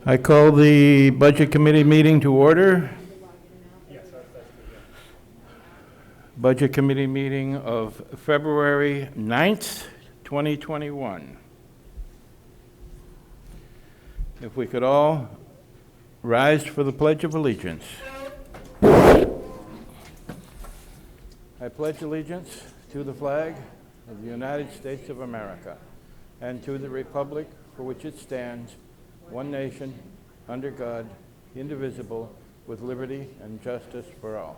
I call the Budget Committee meeting to order. Budget Committee meeting of February 9th, 2021. If we could all rise for the Pledge of Allegiance. I pledge allegiance to the flag of the United States of America and to the republic for which it stands, one nation, under God, indivisible, with liberty and justice for all.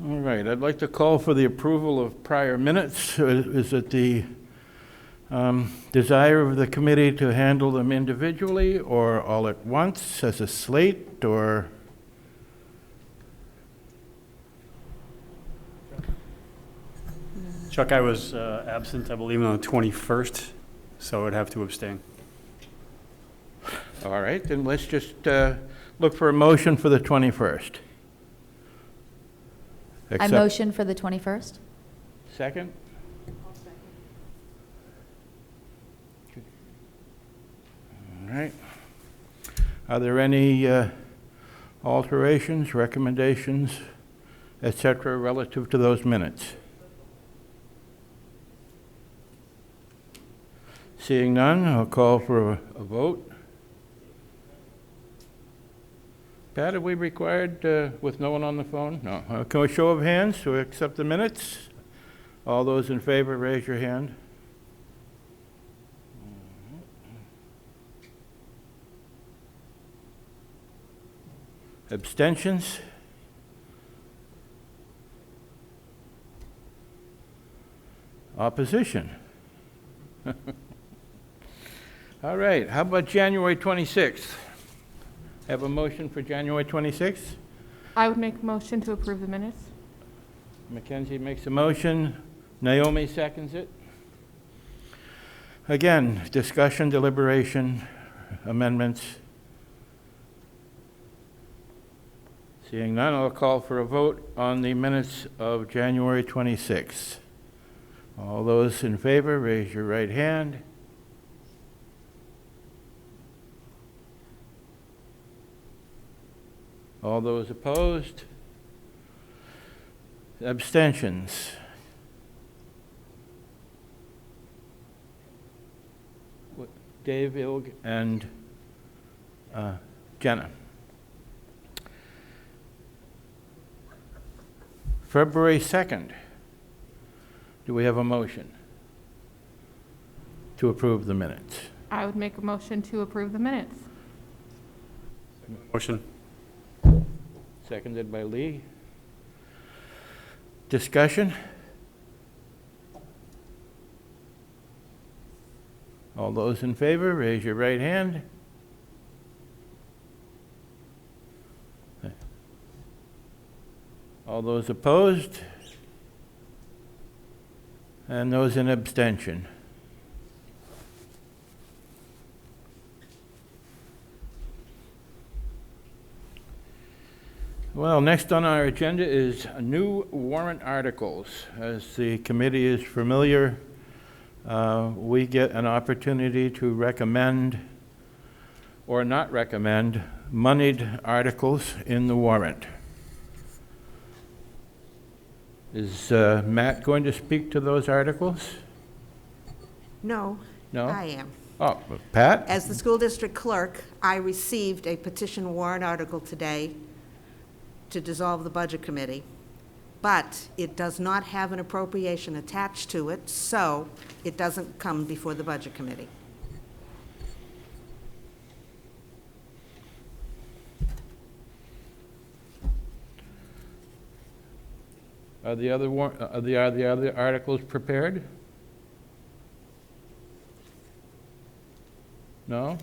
All right, I'd like to call for the approval of prior minutes. Is it the desire of the committee to handle them individually or all at once as a slate, or? Chuck, I was absent, I believe, on the 21st, so I would have to abstain. All right, then let's just look for a motion for the 21st. I motion for the 21st. Second? All right. Are there any alterations, recommendations, etc., relative to those minutes? Seeing none, I'll call for a vote. Pat, are we required with no one on the phone? No. Can we show of hands to accept the minutes? All those in favor, raise your hand. Abstentions? Opposition? All right, how about January 26th? Have a motion for January 26th? I would make a motion to approve the minutes. Mackenzie makes a motion. Naomi seconds it. Again, discussion, deliberation, amendments. Seeing none, I'll call for a vote on the minutes of January 26th. All those in favor, raise your right hand. All those opposed? Abstentions? Dave, Ilg, and Jenna. February 2nd. Do we have a motion to approve the minutes? I would make a motion to approve the minutes. Motion. Seconded by Lee. Discussion? All those in favor, raise your right hand. All those opposed? And those in abstention? Well, next on our agenda is new warrant articles. As the committee is familiar, we get an opportunity to recommend or not recommend moneyed articles in the warrant. Is Matt going to speak to those articles? No, No? I am. Oh, Pat? As the school district clerk, I received a petition warrant article today to dissolve the budget committee, but it does not have an appropriation attached to it, so it doesn't come before the budget committee. Are the other articles prepared? No?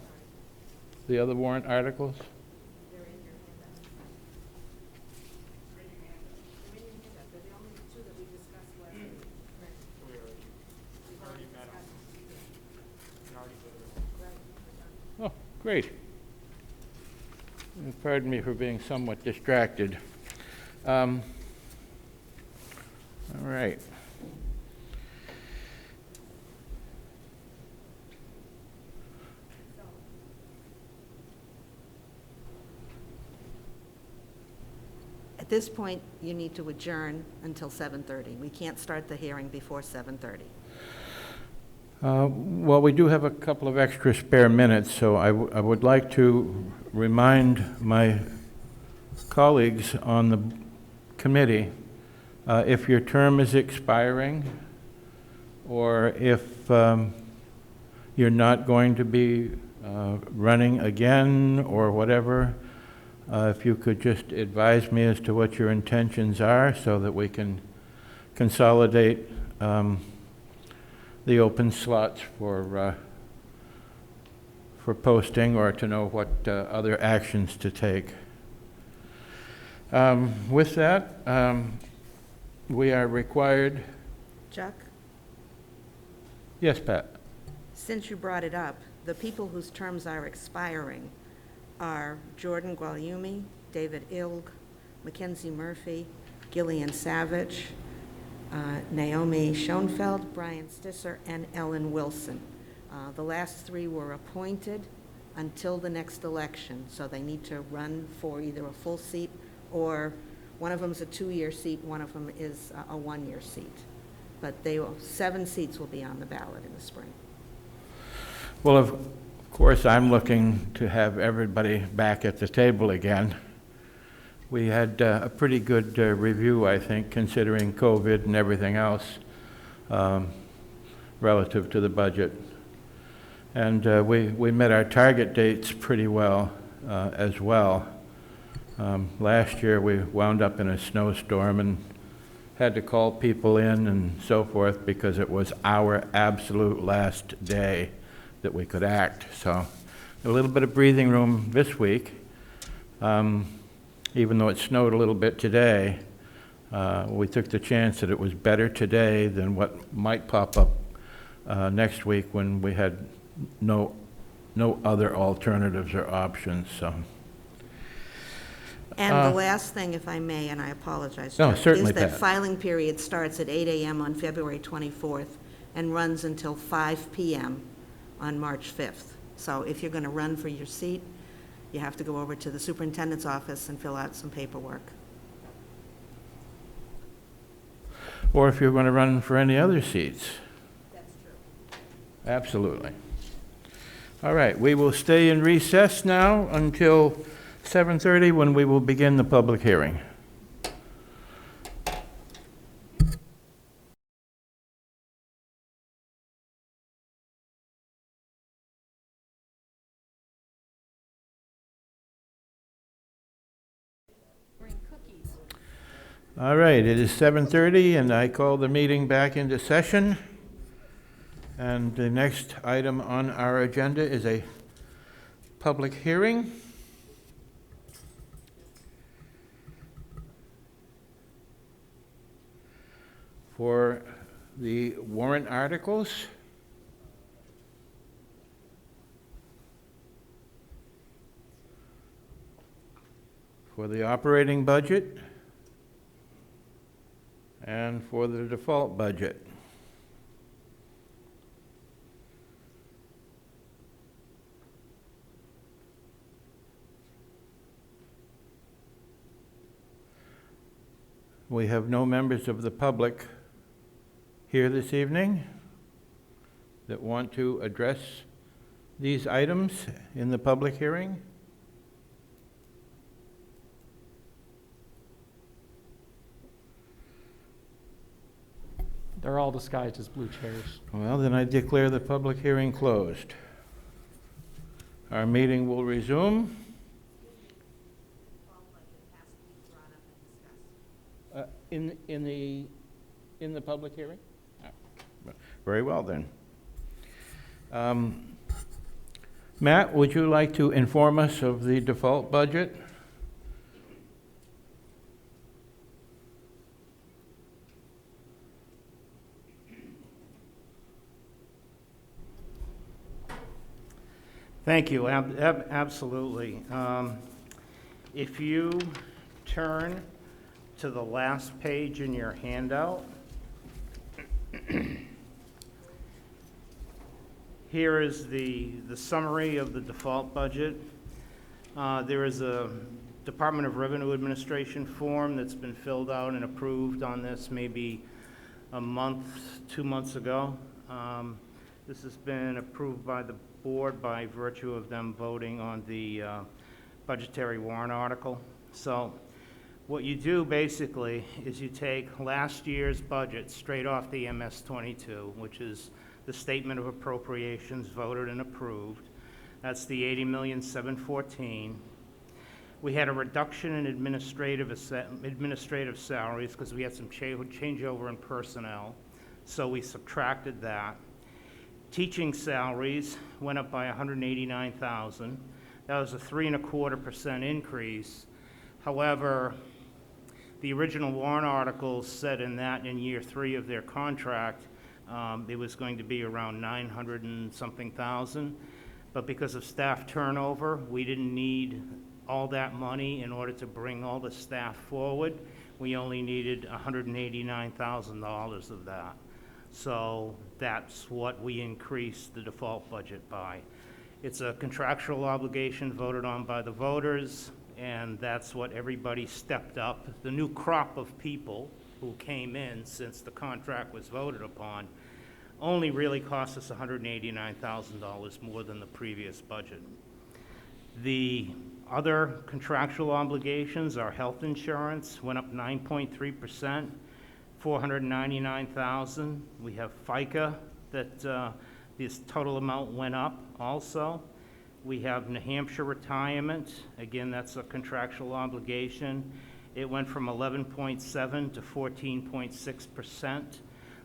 The other warrant articles? Great. Pardon me for being somewhat distracted. All right. At this point, you need to adjourn until 7:30. We can't start the hearing before 7:30. Well, we do have a couple of extra spare minutes, so I would like to remind my colleagues on the committee, if your term is expiring, or if you're not going to be running again or whatever, if you could just advise me as to what your intentions are so that we can consolidate the open slots for posting, or to know what other actions to take. With that, we are required. Chuck, Yes, Pat? since you brought it up, the people whose terms are expiring are Jordan Gualiumi, David Ilg, Mackenzie Murphy, Gillian Savage, Naomi Schoenfeld, Brian Stisser, and Ellen Wilson. The last three were appointed until the next election, so they need to run for either a full seat, or one of them's a 2-year seat, one of them is a 1-year seat. But 7 seats will be on the ballot in the spring. Well, of course, I'm looking to have everybody back at the table again. We had a pretty good review, I think, considering COVID and everything else relative to the budget. And we met our target dates pretty well as well. Last year, we wound up in a snowstorm and had to call people in and so forth because it was our absolute last day that we could act. So a little bit of breathing room this week. Even though it snowed a little bit today, we took the chance that it was better today than what might pop up next week when we had no other alternatives or options. So. And the last thing, if I may, and I apologize, No, Chuck, certainly, is that Pat. filing period starts at 8 a.m. on February 24th and runs until 5 p.m. on March 5th. So if you're going to run for your seat, you have to go over to the superintendent's office and fill out some paperwork. Or if you're going to run for any other seats. That's true. Absolutely. All right, we will stay in recess now until 7:30, when we will begin the public hearing. All right, it is 7:30, and I call the meeting back into session. And the next item on our agenda is a public hearing for the warrant articles for the operating budget and for the default budget. We have no members of the public here this evening that want to address these items in the public hearing. They're all disguised as blue chairs. Well, then I declare the public hearing closed. Our meeting will resume. In the public hearing? Very well, then. Matt, would you like to inform us of the default budget? Thank you, absolutely. If you turn to the last page in your handout, here is the summary of the default budget. There is a Department of Revenue Administration form that's been filled out and approved on this maybe a month, 2 months ago. This has been approved by the board by virtue of them voting on the budgetary warrant article. So what you do basically is you take last year's budget straight off the MS-22, which is the statement of appropriations voted and approved. That's the $80,714,000. We had a reduction in administrative salaries because we had some changeover in personnel, so we subtracted that. Teaching salaries went up by $189,000. That was a 3.25% increase. However, the original warrant articles said in year 3 of their contract, it was going to be around 900 and something thousand. But because of staff turnover, we didn't need all that money in order to bring all the staff forward. We only needed $189,000 of that. So that's what we increased the default budget by. It's a contractual obligation voted on by the voters, and that's what everybody stepped up. The new crop of people who came in since the contract was voted upon only really cost us $189,000 more than the previous budget. The other contractual obligations, our health insurance went up 9.3%, $499,000. We have FICA that this total amount went up also. We have New Hampshire retirement. Again, that's a contractual obligation. It went from 11.7 to 14.6%.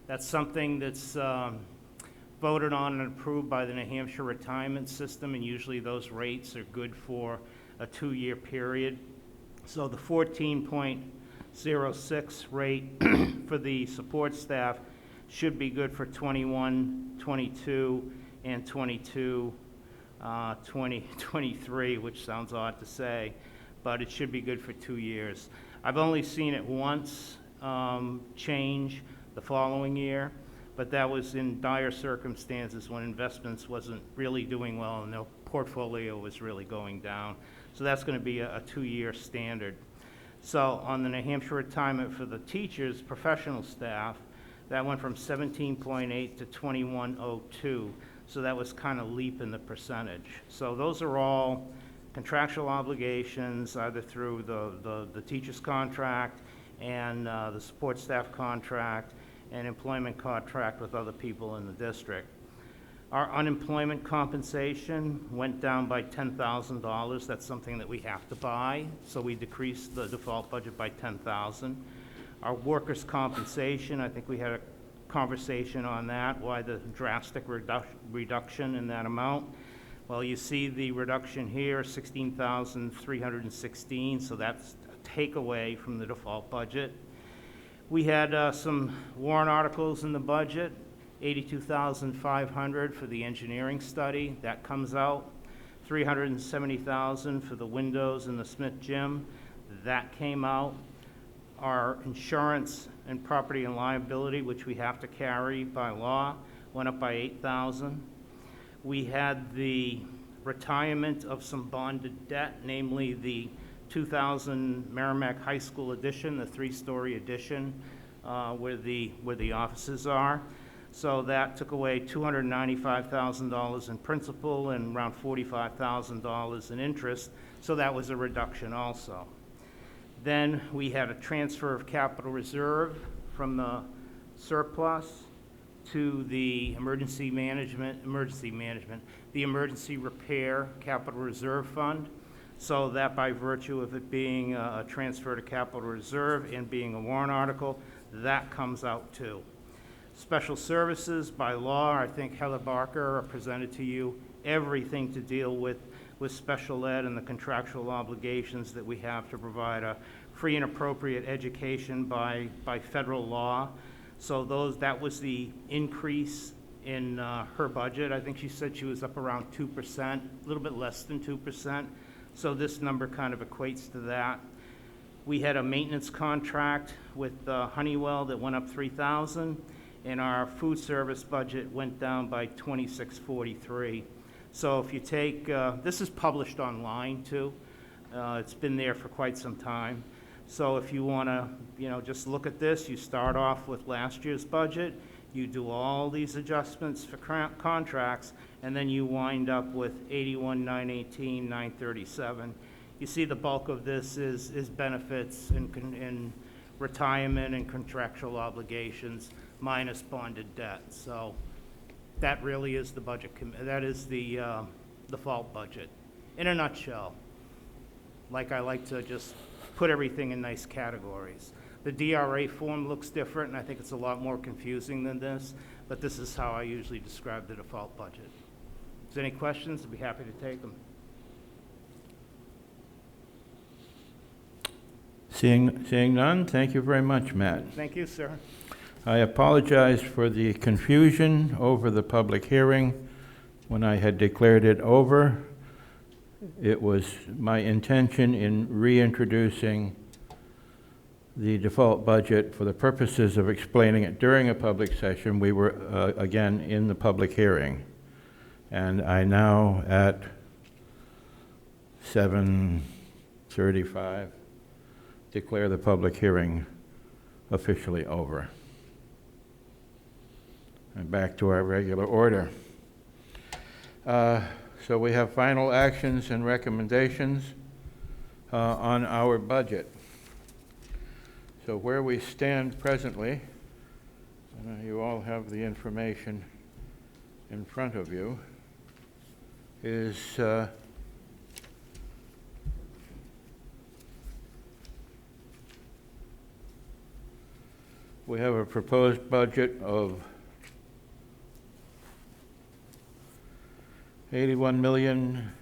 That's something that's voted on and approved by the New Hampshire retirement system, and usually those rates are good for a 2-year period. So the 14.06 rate for the support staff should be good for 21, 22, and 23, which sounds odd to say, but it should be good for 2 years. I've only seen it once change the following year, but that was in dire circumstances when investments wasn't really doing well and their portfolio was really going down. So that's going to be a 2-year standard. So on the New Hampshire retirement for the teachers, professional staff, that went from 17.8 to 21.02. So that was kind of leap in the percentage. So those are all contractual obligations, either through the teacher's contract and the support staff contract and employment contract with other people in the district. Our unemployment compensation went down by $10,000. That's something that we have to buy, so we decreased the default budget by $10,000. Our workers' compensation, I think we had a conversation on that, why the drastic reduction in that amount. Well, you see the reduction here, $16,316, so that's a takeaway from the default budget. We had some warrant articles in the budget, $82,500 for the engineering study, that comes out. $370,000 for the windows in the Smith Gym, that came out. Our insurance and property and liability, which we have to carry by law, went up by $8,000. We had the retirement of some bonded debt, namely the 2000 Merrimack High School addition, the 3-story addition where the offices are. So that took away $295,000 in principal and around $45,000 in interest. So that was a reduction also. Then we had a transfer of capital reserve from the surplus to the emergency repair capital reserve fund. So that by virtue of it being a transfer to capital reserve and being a warrant article, that comes out too. Special services, by law, I think Heather Barker presented to you everything to deal with special ed and the contractual obligations that we have to provide a free and appropriate education by federal law. So that was the increase in her budget. I think she said she was up around 2%, a little bit less than 2%. So this number kind of equates to that. We had a maintenance contract with Honeywell that went up $3,000, and our food service budget went down by $26.43. So if you take, this is published online too. It's been there for quite some time. So if you want to, just look at this, you start off with last year's budget, you do all these adjustments for contracts, and then you wind up with 81,918, 937. You see the bulk of this is benefits and retirement and contractual obligations minus bonded debt. So that really is the budget. That is the default budget in a nutshell. Like I like to just put everything in nice categories. The DRA form looks different, and I think it's a lot more confusing than this, but this is how I usually describe the default budget. If there's any questions, I'd be happy to take them. Seeing none, thank you very much, Matt. Thank you, sir. I apologize for the confusion over the public hearing when I had declared it over. It was my intention in reintroducing the default budget for the purposes of explaining it during a public session. We were, again, in the public hearing. And I now, at 7:35, declare the public hearing officially over. And back to our regular order. So we have final actions and recommendations on our budget. So where we stand presently, you all have the information in front of you, is we have a proposed budget of $81 million.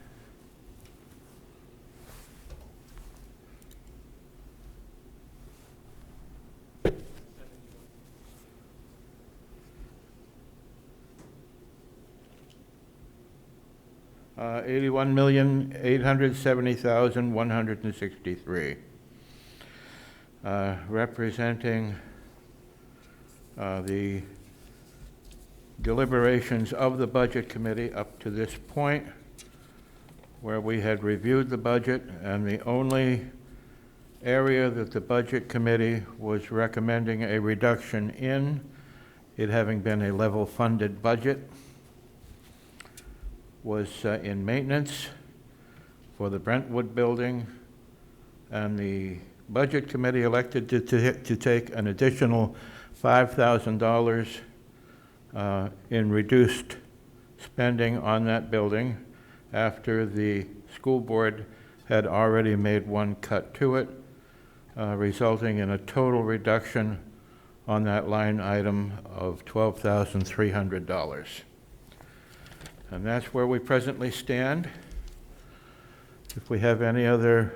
$81,870,163, representing the deliberations of the Budget Committee up to this point, where we had reviewed the budget, and the only area that the Budget Committee was recommending a reduction in, it having been a level-funded budget, was in maintenance for the Brentwood building, and the Budget Committee elected to take an additional $5,000 in reduced spending on that building after the school board had already made one cut to it, resulting in a total reduction on that line item of $12,300. And that's where we presently stand. If we have any other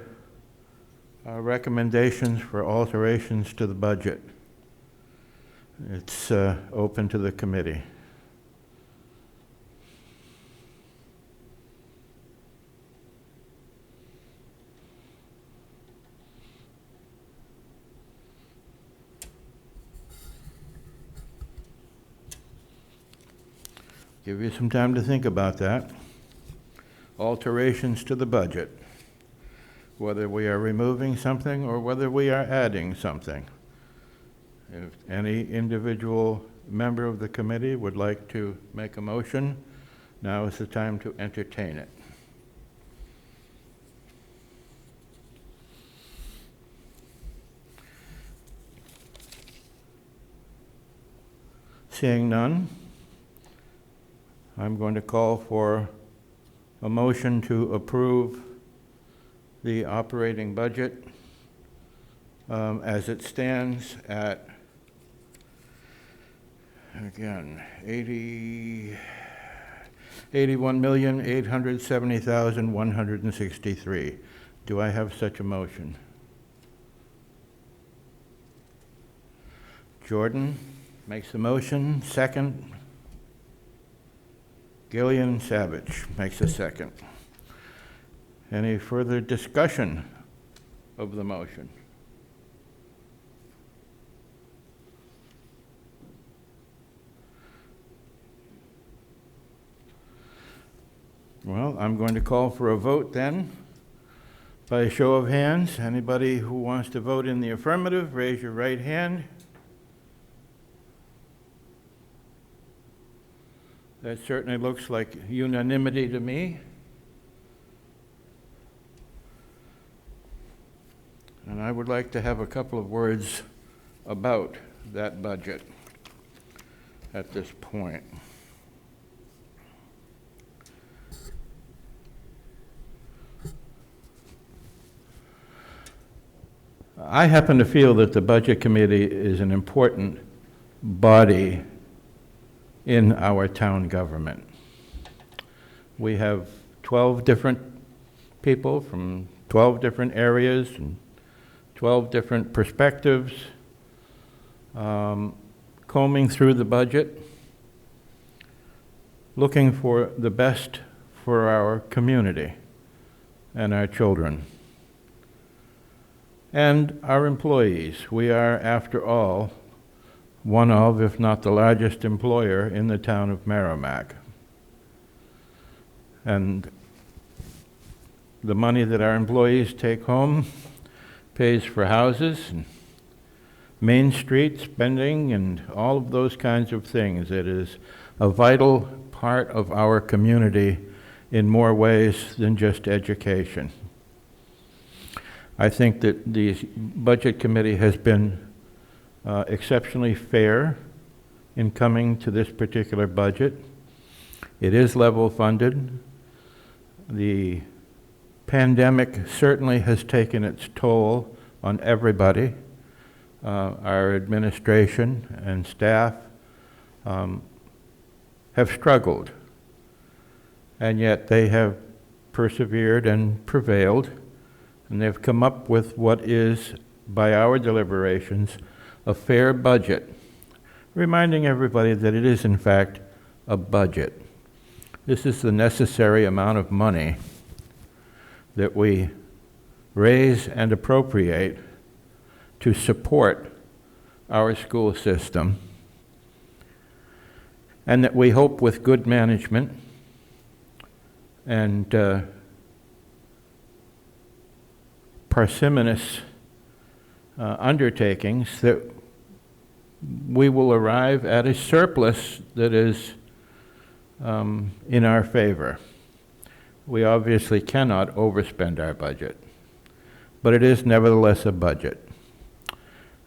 recommendations for alterations to the budget, it's open to the committee. Give you some time to think about that. Alterations to the budget, whether we are removing something or whether we are adding something. If any individual member of the committee would like to make a motion, now is the time to entertain it. Seeing none, I'm going to call for a motion to approve the operating budget as it stands at, again, $81,870,163. Do I have such a motion? Jordan makes the motion. Second. Gillian Savage makes a second. Any further discussion of the motion? Well, I'm going to call for a vote then. By a show of hands, anybody who wants to vote in the affirmative, raise your right hand. That certainly looks like unanimity to me. And I would like to have a couple of words about that budget at this point. I happen to feel that the Budget Committee is an important body in our town government. We have 12 different people from 12 different areas and 12 different perspectives, combing through the budget, looking for the best for our community and our children and our employees. We are, after all, one of, if not the largest employer in the town of Merrimack. And the money that our employees take home pays for houses and Main Street spending and all of those kinds of things. It is a vital part of our community in more ways than just education. I think that the Budget Committee has been exceptionally fair in coming to this particular budget. It is level funded. The pandemic certainly has taken its toll on everybody. Our administration and staff have struggled, and yet they have persevered and prevailed, and they've come up with what is, by our deliberations, a fair budget, reminding everybody that it is, in fact, a budget. This is the necessary amount of money that we raise and appropriate to support our school system, and that we hope with good management and parsimonious undertakings that we will arrive at a surplus that is in our favor. We obviously cannot overspend our budget, but it is nevertheless a budget.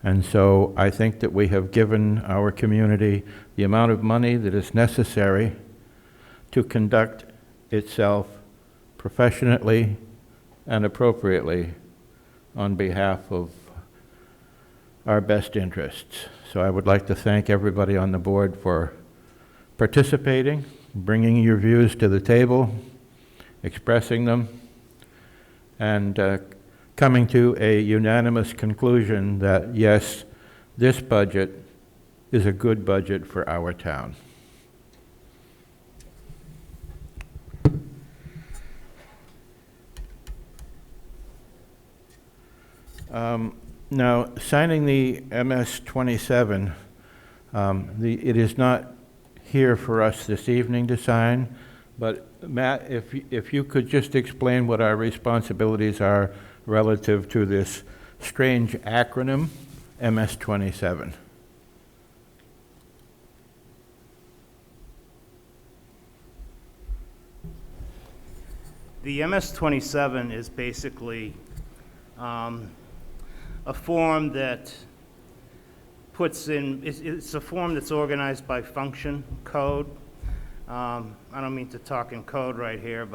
And so I think that we have given our community the amount of money that is necessary to conduct itself professionally and appropriately on behalf of our best interests. So I would like to thank everybody on the board for participating, bringing your views to the table, expressing them, and coming to a unanimous conclusion that, yes, this budget is a good budget for our town. Now, signing the MS-27, it is not here for us this evening to sign, but Matt, if you could just explain what our responsibilities are relative to this strange acronym, MS-27. The MS-27 is basically a form that puts in, it's a form that's organized by function code. I don't mean to talk in code right here,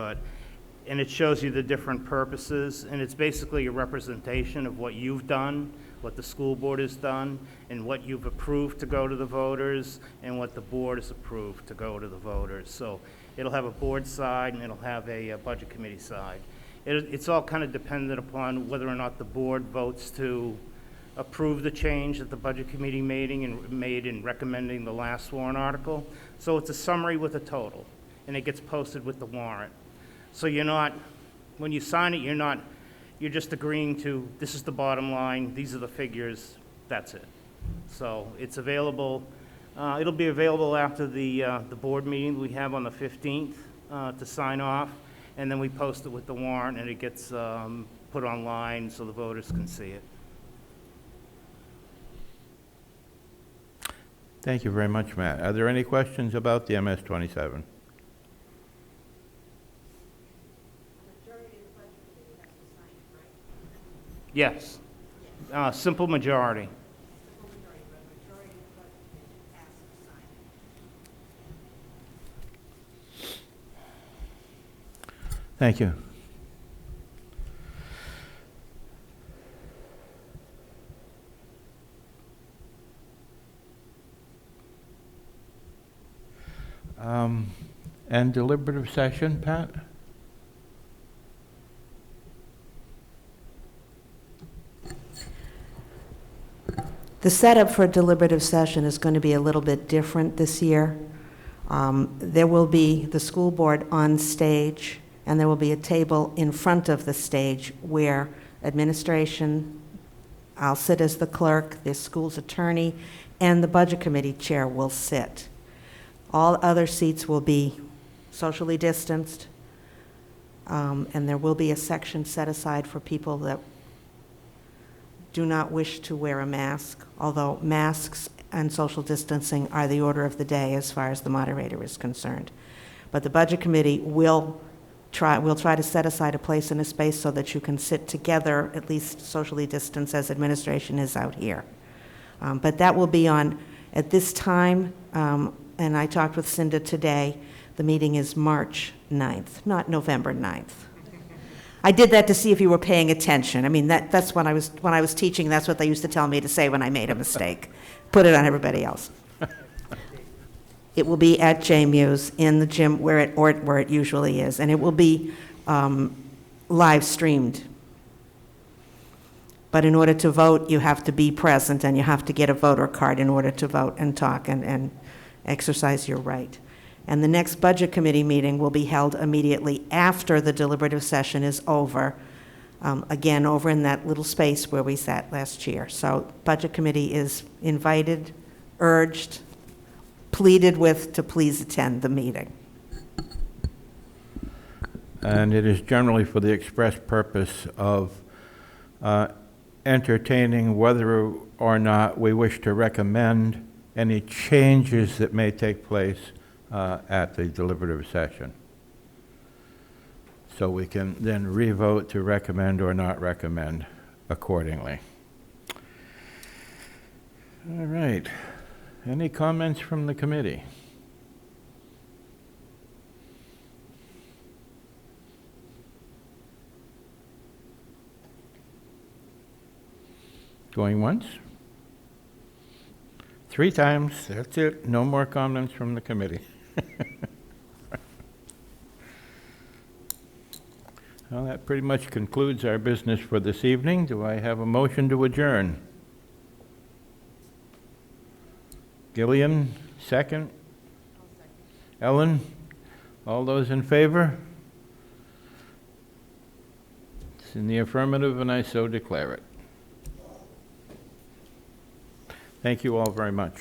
and it shows you the different purposes, and it's basically a representation of what you've done, what the school board has done, and what you've approved to go to the voters, and what the board has approved to go to the voters. So it'll have a board side, and it'll have a budget committee side. It's all kind of dependent upon whether or not the board votes to approve the change that the budget committee made in recommending the last warrant article. So it's a summary with a total. and it gets posted with the warrant. So you're not, when you sign it, you're just agreeing to, this is the bottom line, these are the figures, that's it. So it's available, it'll be available after the board meeting we have on the 15th to sign off, and then we post it with the warrant, and it gets put online so the voters can see it. Thank you very much, Matt. Are there any questions about the MS-27? Yes. Simple majority. Thank you. And deliberative session, Pat? The setup for a deliberative session is going to be a little bit different this year. There will be the school board on stage, and there will be a table in front of the stage where administration, I'll sit as the clerk, the school's attorney, and the budget committee chair will sit. All other seats will be socially distanced, and there will be a section set aside for people that do not wish to wear a mask, although masks and social distancing are the order of the day as far as the moderator is concerned. But the budget committee will try to set aside a place in a space so that you can sit together, at least socially distanced, as administration is out here. But that will be on, at this time, and I talked with Cinda today, the meeting is March 9th, not November 9th. I did that to see if you were paying attention. I mean, that's when I was teaching, that's what they used to tell me to say when I made a mistake. Put it on everybody else. It will be at J Muse in the gym where it usually is, and it will be live streamed. But in order to vote, you have to be present, and you have to get a voter card in order to vote and talk and exercise your right. And the next Budget Committee meeting will be held immediately after the deliberative session is over, again, over in that little space where we sat last year. So Budget Committee is invited, urged, pleaded with to please attend the meeting. And it is generally for the express purpose of entertaining whether or not we wish to recommend any changes that may take place at the deliberative session. So we can then re-vote to recommend or not recommend accordingly. All right. Any comments from the committee? Going once? 3 times, that's it. No more comments from the committee. Well, that pretty much concludes our business for this evening. Do I have a motion to adjourn? Gillian, second? Ellen? All those in favor? It's in the affirmative, and I so declare it. Thank you all very much.